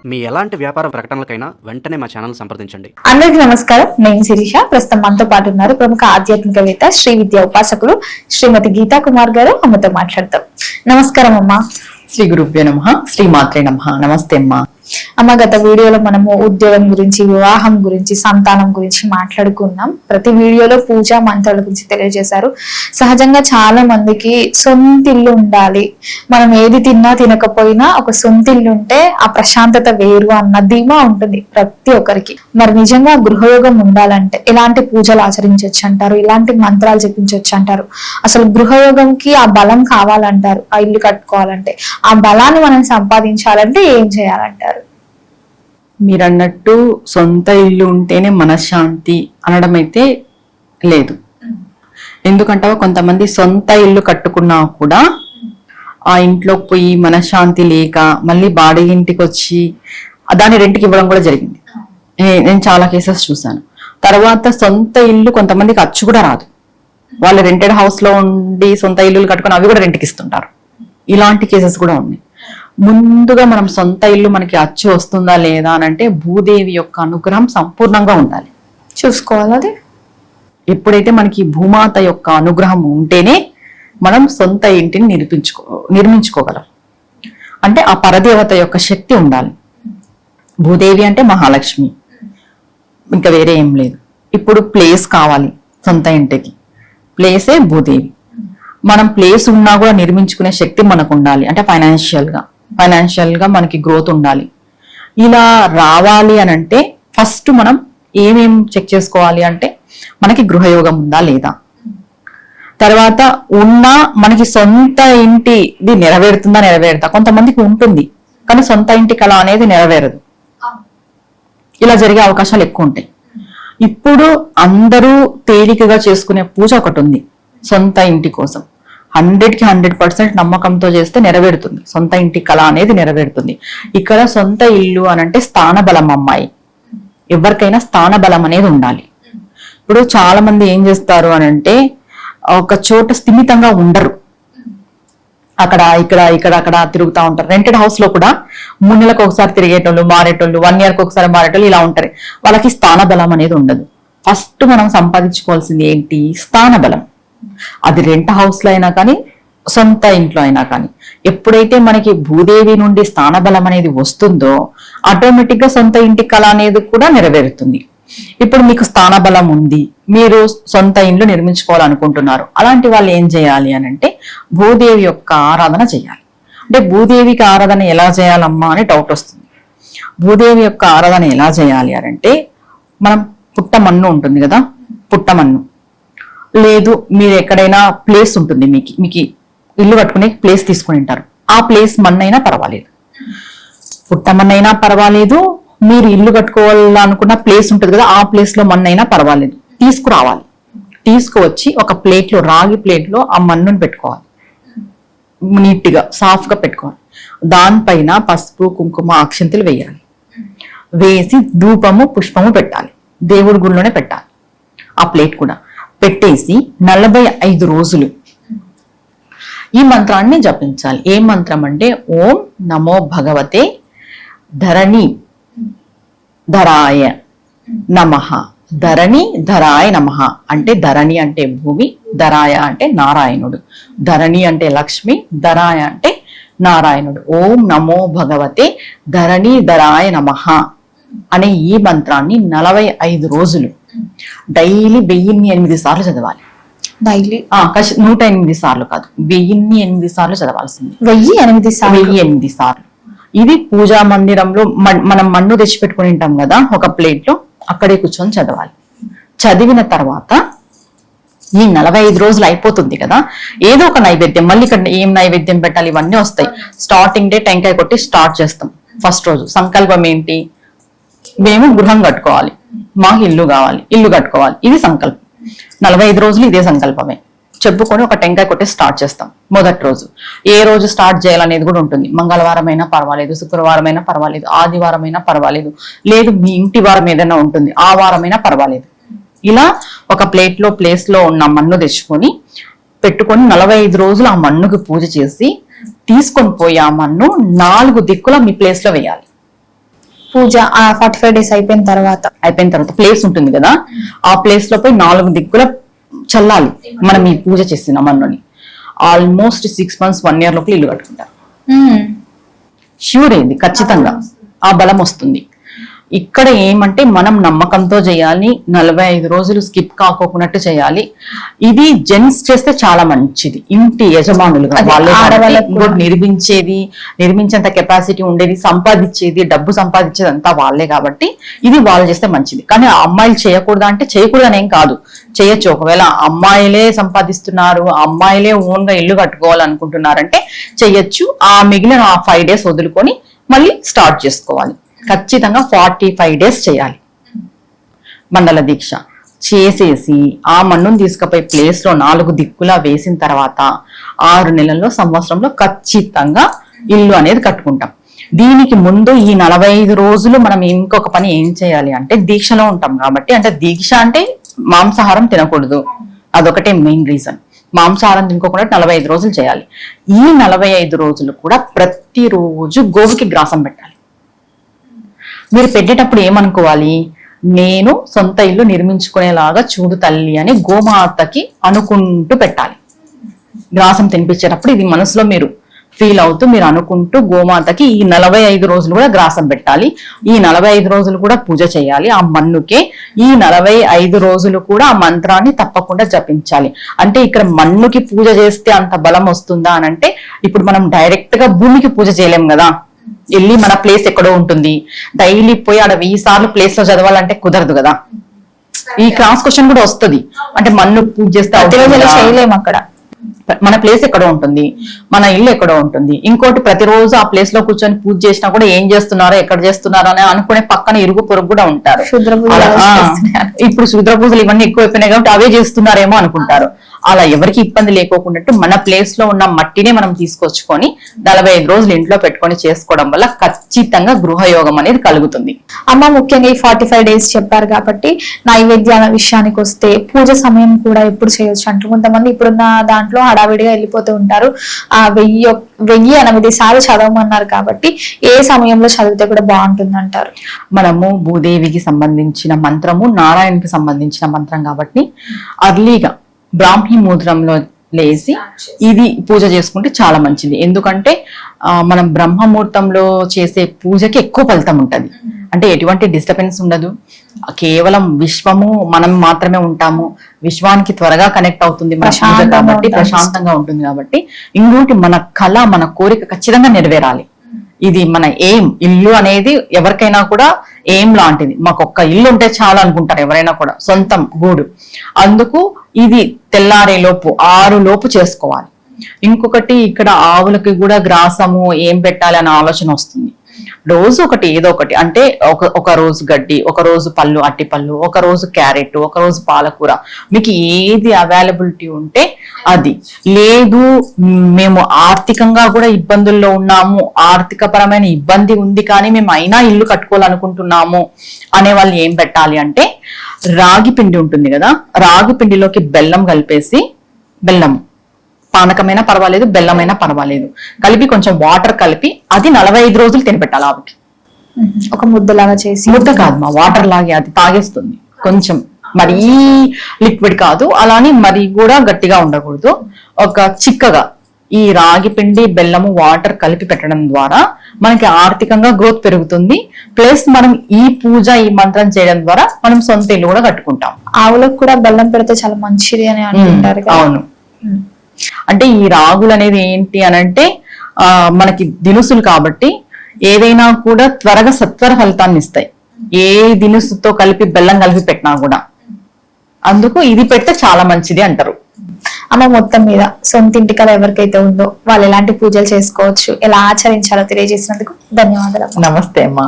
మీ ఎలాంటి వ్యాపార ప్రకటనలకైనా వెంటనే మా ఛానల్ సంప్రదించండి. అందరికీ నమస్కారం. నేను శిరీష. ప్రస్తుతం మనతో పాటు ఉన్నారు ప్రముఖ ఆధ్యాత్మికవేత్త శ్రీ విద్యా ఉపాసకులు శ్రీమతి గీతా కుమార్ గారు. అమ్మతో మాట్లాడతాం. నమస్కారం అమ్మా. శ్రీ గురుభ్యో నమః. శ్రీ మాత్రే నమః. నమస్తే అమ్మా. అమ్మ, గత వీడియోలో మనము ఉద్యోగం గురించి, వివాహం గురించి, సంతానం గురించి మాట్లాడుకున్నాం. ప్రతి వీడియోలో పూజా మంత్రాల గురించి తెలియజేశారు. సహజంగా చాలా మందికి సొంత ఇల్లు ఉండాలి, మనం ఏది తిన్నా తినకపోయినా ఒక సొంత ఇల్లు ఉంటే ఆ ప్రశాంతత వేరు అన్న ధీమా ఉంటుంది ప్రతి ఒక్కరికి. మరి నిజంగా గృహయోగం ఉండాలంటే ఎలాంటి పూజలు ఆచరించవచ్చు అంటారు, ఇలాంటి మంత్రాలు జపించవచ్చు అంటారు? అసలు గృహయోగంకి ఆ బలం కావాలంటారు. ఆ ఇల్లు కట్టుకోవాలంటే ఆ బలాన్ని మనం సంపాదించాలంటే ఏం చేయాలంటారు? మీరు అన్నట్టు సొంత ఇల్లు ఉంటేనే మనశ్శాంతి అనడం అయితే లేదు. ఎందుకంటే కొంతమంది సొంత ఇల్లు కట్టుకున్నా కూడా ఆ ఇంట్లోకి పోయి మనశ్శాంతి లేక మళ్ళీ బాడిగ ఇంటికి వచ్చి దాన్ని రెంట్కి ఇవ్వడం కూడా జరిగింది. నేను చాలా కేసెస్ చూసాను. తర్వాత సొంత ఇల్లు కొంతమందికి అచ్చు కూడా రాదు. వాళ్ళు రెంటెడ్ హౌస్ లో ఉండి సొంత ఇల్లులు కట్టుకుని అవి కూడా రెంట్కి ఇస్తుంటారు. ఇలాంటి కేసెస్ కూడా ఉన్నాయి. ముందుగా మనం సొంత ఇల్లు మనకి అచ్చు వస్తుందా లేదా అని అంటే భూదేవి యొక్క అనుగ్రహం సంపూర్ణంగా ఉండాలి, చూసుకోవాలి. అది ఎప్పుడైతే మనకి భూమాత యొక్క అనుగ్రహం ఉంటేనే మనం సొంత ఇంటిని నిర్మించుకోగలం. అంటే ఆ పరదేవత యొక్క శక్తి ఉండాలి. భూదేవి అంటే మహాలక్ష్మి, ఇంకా వేరే ఏం లేదు. ఇప్పుడు ప్లేస్ కావాలి సొంత ఇంటికి, ప్లేసే భూదేవి. మనం ప్లేస్ ఉన్నా కూడా నిర్మించుకునే శక్తి మనకు ఉండాలి. అంటే ఫైనాన్షియల్ గా మనకి గ్రోత్ ఉండాలి. ఇలా రావాలి అని అంటే ఫస్ట్ మనం ఏమేం చెక్ చేసుకోవాలి అంటే మనకి గృహయోగం ఉందా లేదా, తర్వాత ఉన్నా మనకి సొంత ఇంటిది నెరవేరుతా. కొంతమందికి ఉంటుంది కానీ సొంత ఇంటి కళ అనేది నెరవేరదు. ఇలా జరిగే అవకాశాలు ఎక్కువ ఉంటాయి. ఇప్పుడు అందరూ తేలికగా చేసుకునే పూజ ఒకటి ఉంది సొంత ఇంటి కోసం. 100కి 100% నమ్మకంతో చేస్తే నెరవేరుతుంది. సొంత ఇంటి కళ అనేది నెరవేరుతుంది. ఇక్కడ సొంత ఇల్లు అని అంటే స్థానబలం అమ్మాయి. ఎవరికైనా స్థానబలం అనేది ఉండాలి. ఇప్పుడు చాలా మంది ఏం చేస్తారు అని అంటే ఒక చోట స్థిమితంగా ఉండరు. అక్కడ ఇక్కడ తిరుగుతూ ఉంటారు. రెంటెడ్ హౌస్ లో కూడా 3 నెలలకు ఒకసారి తిరిగేటోళ్ళు, మారేటోళ్ళు, 1 yearకి ఒకసారి మారేటోళ్ళు ఇలా ఉంటారు. వాళ్ళకి స్థానబలం అనేది ఉండదు. ఫస్ట్ మనం సంపాదించుకోవాల్సింది ఏంటి? స్థానబలం. అది రెంట్ హౌస్ లో అయినా కానీ సొంత ఇంట్లో అయినా కానీ ఎప్పుడైతే మనకి భూదేవి నుండి స్థానబలం అనేది వస్తుందో ఆటోమేటిక్ గా సొంత ఇంటి కళ అనేది కూడా నెరవేరుతుంది. ఇప్పుడు మీకు స్థానబలం ఉంది, మీరు సొంత ఇంట్లో నిర్మించుకోవాలనుకుంటున్నారు. అలాంటి వాళ్ళు ఏం చేయాలి అని అంటే భూదేవి యొక్క ఆరాధన చేయాలి. అంటే భూదేవికి ఆరాధన ఎలా చేయాలమ్మా అని డౌట్ వస్తుంది. భూదేవి యొక్క ఆరాధన ఎలా చేయాలి అని అంటే మనం పుట్టమన్ను ఉంటుంది కదా, పుట్టమన్ను లేదు, మీరు ఎక్కడైనా ప్లేస్ ఉంటుంది, మీకు ఇల్లు కట్టుకునే ప్లేస్ తీసుకుని ఉంటారు. ఆ ప్లేస్ మన్నైనా పర్వాలేదు, పుట్టమన్నైనా పర్వాలేదు, మీరు ఇల్లు కట్టుకోవాలనుకున్న ప్లేస్ ఉంటుంది కదా, ఆ ప్లేస్ లో మన్నైనా పర్వాలేదు. తీసుకురావాలి. తీసుకువచ్చి ఒక ప్లేట్లో, రాగి ప్లేట్లో ఆ మన్నును పెట్టుకోవాలి. నీట్గా సాఫ్ గా పెట్టుకోవాలి. దానిపైన పసుపు, కుంకుమ, అక్షంతలు వేయాలి. వేసి ధూపము, పుష్పము పెట్టాలి. దేవుడి గుడిలోనే పెట్టాలి. ఆ ప్లేట్ కూడా పెట్టేసి 45 రోజులు ఈ మంత్రాన్ని జపించాలి. ఏ మంత్రం అంటే ఓం నమో భగవతే ధరణి ధరాయ నమః. ధరణి ధరాయ నమః అంటే ధరణి అంటే భూమి, ధరాయ అంటే నారాయణుడు, ధరణి అంటే లక్ష్మి, ధరాయ అంటే నారాయణుడు. ఓం నమో భగవతే ధరణి ధరాయ నమః అనే ఈ మంత్రాన్ని 45 రోజులు డైలీ 1008 సార్లు చదవాలి. డైలీ 108 సార్లు కాదు, 1008 సార్లు చదవాల్సింది. 1008 సార్లు. ఇది పూజా మందిరంలో మనం మన్ను తెచ్చి పెట్టుకుని ఉంటాం కదా ఒక ప్లేట్ లో, అక్కడే కూర్చొని చదవాలి. చదివిన తర్వాత ఈ 45 రోజులు అయిపోతుంది కదా, ఏదో ఒక నైవేద్యం, మళ్ళీ ఇక్కడ ఏం నైవేద్యం పెట్టాలి ఇవన్నీ వస్తాయి. స్టార్టింగ్ డే టెంకాయ కొట్టి స్టార్ట్ చేస్తాం. ఫస్ట్ రోజు సంకల్పం ఏంటి? మేము గృహం కట్టుకోవాలి, మాకు ఇల్లు కావాలి, ఇల్లు కట్టుకోవాలి. ఇది సంకల్పం. 45 రోజులు ఇదే సంకల్పమే చెప్పుకొని ఒక టెంకాయ కొట్టి స్టార్ట్ చేస్తాం. మొదటి రోజు ఏ రోజు స్టార్ట్ చేయాలనేది కూడా ఉంటుంది. మంగళవారం అయినా పర్వాలేదు, శుక్రవారం అయినా పర్వాలేదు, ఆదివారం అయినా పర్వాలేదు, లేదు మీ ఇంటి వారం ఏదైనా ఉంటుంది ఆ వారమైనా పర్వాలేదు. ఇలా ఒక ప్లేస్ లో ఉన్న మన్ను తెచ్చుకొని పెట్టుకొని 45 రోజులు ఆ మన్నుకి పూజ చేసి తీసుకొని పోయి ఆ మన్ను 4 దిక్కుల మీ ప్లేస్ లో వేయాలి. పూజ 45 డేస్ అయిపోయిన తర్వాత ప్లేస్ ఉంటుంది కదా, ఆ ప్లేస్ లో పోయి 4 దిక్కుల చల్లాలి మనం ఈ పూజ చేసిన మన్నుని. ఆల్మోస్ట్ 6 months 1 year లోపల ఇల్లు కట్టుకుంటారు. ష్యూర్ అయింది, ఖచ్చితంగా ఆ బలం వస్తుంది. ఇక్కడ ఏమంటే మనం నమ్మకంతో చేయాలి, 45 రోజులు స్కిప్ కాకోకున్నట్టు చేయాలి. ఇది జెంట్స్ చేస్తే చాలా మంచిది, ఇంటి యజమానులుగా వాళ్ళే నిర్మించేంత కెపాసిటీ ఉండేది, సంపాదించేది, డబ్బు సంపాదించేది అంతా వాళ్ళే కాబట్టి ఇది వాళ్ళు చేస్తే మంచిది. కానీ ఆ అమ్మాయిలు చేయకూడదా అంటే చేయకూడదని ఏం కాదు, చేయొచ్చు. ఒకవేళ అమ్మాయిలే సంపాదిస్తున్నారు, అమ్మాయిలే ఓన్ గా ఇల్లు కట్టుకోవాలనుకుంటున్నారంటే చెయ్యొచ్చు. ఆ మిగిలిన 5 days వదులుకొని మళ్ళీ స్టార్ట్ చేసుకోవాలి. ఖచ్చితంగా 45 days చేయాలి మండల దీక్ష చేసేసి ఆ మన్నును తీసుకుపోయి ప్లేస్ లో 4 దిక్కులా వేసిన తర్వాత 6 నెలల్లో సంవత్సరంలో ఖచ్చితంగా ఇల్లు అనేది కట్టుకుంటాం. దీనికి ముందు ఈ 45 రోజులు మనం ఇంకొక పని ఏం చేయాలి అంటే, దీక్షలో ఉంటాం కాబట్టి, అంటే దీక్ష అంటే మాంసాహారం తినకూడదు, అదొకటే మెయిన్ రీజన్. మాంసాహారం తినుకోకుండా 45 రోజులు చేయాలి. ఈ 45 రోజులు కూడా ప్రతిరోజు గోవుకి గ్రాసం పెట్టాలి. మీరు పెట్టేటప్పుడు ఏమనుకోవాలి, నేను సొంత ఇల్లు నిర్మించుకునేలాగా చూడు తల్లి అని గోమాతకి అనుకుంటూ పెట్టాలి. గ్రాసం తినిపించేటప్పుడు ఇది మనసులో మీరు ఫీల్ అవుతూ మీరు అనుకుంటూ గోమాతకి ఈ 45 రోజులు కూడా గ్రాసం పెట్టాలి. ఈ 45 రోజులు కూడా పూజ చేయాలి ఆ మన్నుకే. ఈ 45 రోజులు కూడా ఆ మంత్రాన్ని తప్పకుండా జపించాలి. అంటే ఇక్కడ మన్నుకి పూజ చేస్తే అంత బలం వస్తుందా అని అంటే, ఇప్పుడు మనం డైరెక్ట్ గా భూమికి పూజ చేయలేం కదా, వెళ్ళి మన ప్లేస్ ఎక్కడో ఉంటుంది, డైలీ పోయి ఆడ 1000 సార్లు ప్లేస్ లో చదవాలంటే కుదరదు కదా. ఈ క్రాస్ క్వశ్చన్ కూడా వస్తుంది, అంటే మన్ను పూజ చేస్తే చేయలేము, అక్కడ మన ప్లేస్ ఎక్కడో ఉంటుంది, మన ఇల్లు ఎక్కడో ఉంటుంది. ఇంకోటి ప్రతిరోజు ఆ ప్లేస్ లో కూర్చొని పూజ చేసినా కూడా ఏం చేస్తున్నారో ఎక్కడ చేస్తున్నారో అని అనుకునే పక్కన ఇరుగు పొరుగు కూడా ఉంటారు. ఇప్పుడు శూద్ర పూజలు ఇవన్నీ ఎక్కువైపోయినాయి కాబట్టి అవే చేస్తున్నారేమో అనుకుంటారు. అలా ఎవరికి ఇబ్బంది లేకోకున్నట్టు మన ప్లేస్ లో ఉన్న మట్టినే మనం తీసుకొచ్చుకొని 45 రోజులు ఇంట్లో పెట్టుకొని చేసుకోవడం వల్ల ఖచ్చితంగా గృహయోగం అనేది కలుగుతుంది. అమ్మ, ముఖ్యంగా ఈ 45 days చెప్పారు కాబట్టి నైవేద్యాల విషయానికి వస్తే పూజ సమయం కూడా ఎప్పుడు చేయొచ్చు అంటారు. కొంతమంది ఇప్పుడున్న దాంట్లో హడావిడిగా వెళ్ళిపోతూ ఉంటారు. 1008 సార్లు చదవమన్నారు కాబట్టి ఏ సమయంలో చదివితే కూడా బాగుంటుంది అంటారు? మనము భూదేవికి సంబంధించిన మంత్రము, నారాయణకి సంబంధించిన మంత్రం కాబట్టి అర్లీగా బ్రాహ్మీ ముద్రంలో లేసి ఇది పూజ చేసుకుంటే చాలా మంచిది. ఎందుకంటే మనం బ్రహ్మముహూర్తంలో చేసే పూజకి ఎక్కువ ఫలితం ఉంటది. అంటే ఎటువంటి డిస్టర్బెన్స్ ఉండదు, కేవలం విశ్వము మనం మాత్రమే ఉంటాము, విశ్వానికి త్వరగా కనెక్ట్ అవుతుంది మన పూజ కాబట్టి, ప్రశాంతంగా ఉంటుంది కాబట్టి. ఇంకోటి మన కళ, మన కోరిక ఖచ్చితంగా నెరవేరాలి. ఇది మన ఎయిమ్. ఇల్లు అనేది ఎవరికైనా కూడా ఎయిమ్ లాంటిది. మాకు ఒక్క ఇల్లు ఉంటే చాలా అనుకుంటారు ఎవరైనా కూడా, సొంతం గూడు. అందుకు ఇది తెల్లారే లోపు 6 లోపు చేసుకోవాలి. ఇంకొకటి, ఇక్కడ ఆవులకి కూడా గ్రాసము ఏం పెట్టాలి అనే ఆలోచన వస్తుంది. రోజు ఒకటి ఏదో ఒకటి, అంటే ఒక రోజు గడ్డి, ఒక రోజు పళ్ళు, అట్టి పళ్ళు, ఒక రోజు క్యారెట్, ఒక రోజు పాలకూర, మీకు ఏది అవైలబిలిటీ ఉంటే అది. లేదు మేము ఆర్థికంగా కూడా ఇబ్బందుల్లో ఉన్నాము, ఆర్థిక పరమైన ఇబ్బంది ఉంది కానీ మేము అయినా ఇల్లు కట్టుకోవాలనుకుంటున్నాము అనే వాళ్ళు ఏం పెట్టాలి అంటే, రాగి పిండి ఉంటుంది కదా, రాగి పిండిలోకి బెల్లం కలిపేసి, బెల్లం పానకమైనా పర్వాలేదు, బెల్లమైనా పర్వాలేదు, కలిపి కొంచెం వాటర్ కలిపి అది 45 రోజులు తినిపెట్టాలి ఆవికి. ఒక ముద్దలాగా చేసి, ముద్ద కాదు మా వాటర్ లాగే అది తాగేస్తుంది. కొంచెం మరీ లిక్విడ్ కాదు, అలానే మరీ కూడా గట్టిగా ఉండకూడదు, ఒక చిక్కగా. ఈ రాగి పిండి, బెల్లము, వాటర్ కలిపి పెట్టడం ద్వారా మనకి ఆర్థికంగా గ్రోత్ పెరుగుతుంది. ప్లస్ మనం ఈ పూజ, ఈ మంత్రం చేయడం ద్వారా మనం సొంత ఇల్లు కూడా కట్టుకుంటాం. ఆవులకు కూడా బెల్లం పెడితే చాలా మంచిది అని అంటుంటారు. అవును. అంటే ఈ రాగులు అనేది ఏంటి అనంటే మనకి దినుసులు కాబట్టి ఏదైనా కూడా త్వరగా సత్వర ఫలితాన్ని ఇస్తాయి, ఏ దినుసుతో కలిపి బెల్లం కలిపి పెట్టినా కూడా. అందుకు ఇది పెడితే చాలా మంచిది అంటారు. అమ్మ, మొత్తం మీద సొంత ఇంటి కళ ఎవరికైతే ఉందో వాళ్ళు ఎలాంటి పూజలు చేసుకోవచ్చు, ఎలా ఆచరించాలో తెలియజేసినందుకు ధన్యవాదాలు. నమస్తే అమ్మా.